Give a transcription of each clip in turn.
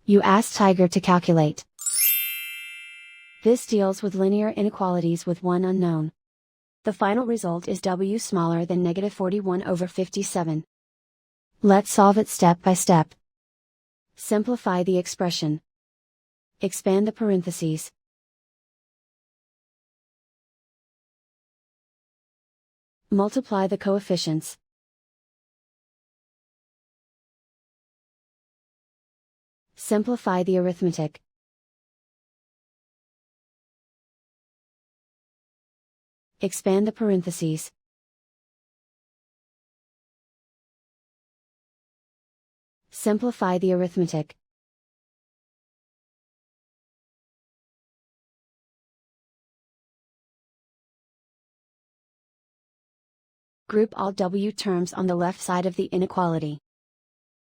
You ask Tiger to calculate. This deals with linear inequalities with one unknown. The final result is w smaller than -41/57. Let's solve it step by step. Simplify the expression. Expand the parentheses. Multiply the coefficients. Simplify the arithmetic. Expand the parentheses. Simplify the arithmetic. Group all w terms on the left side of the inequality.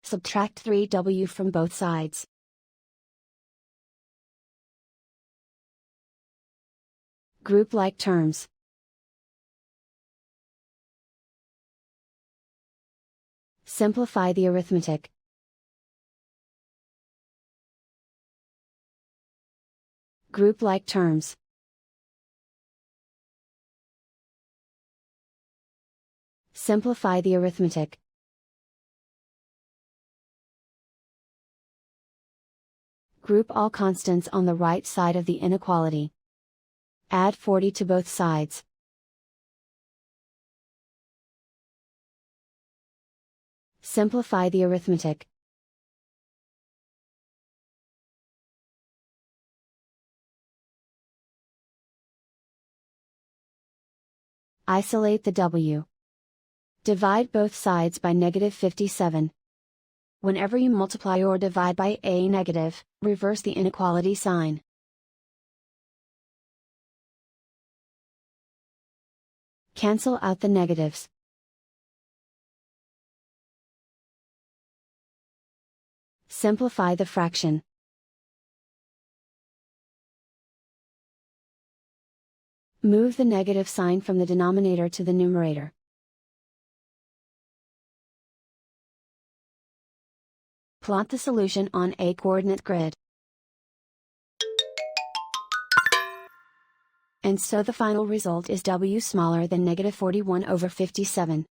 Subtract 3w from both sides. Group like terms. Simplify the arithmetic. Group like terms. Simplify the arithmetic. Group all constants on the right side of the inequality. Add 40 to both sides. Simplify the arithmetic. Isolate the w. Divide both sides by -57. Whenever you multiply or divide by a negative, reverse the inequality sign. Cancel out the negatives. Simplify the fraction. Move the negative sign from the denominator to the numerator. Plot the solution on a coordinate grid. And so the final result is w smaller than -41/57.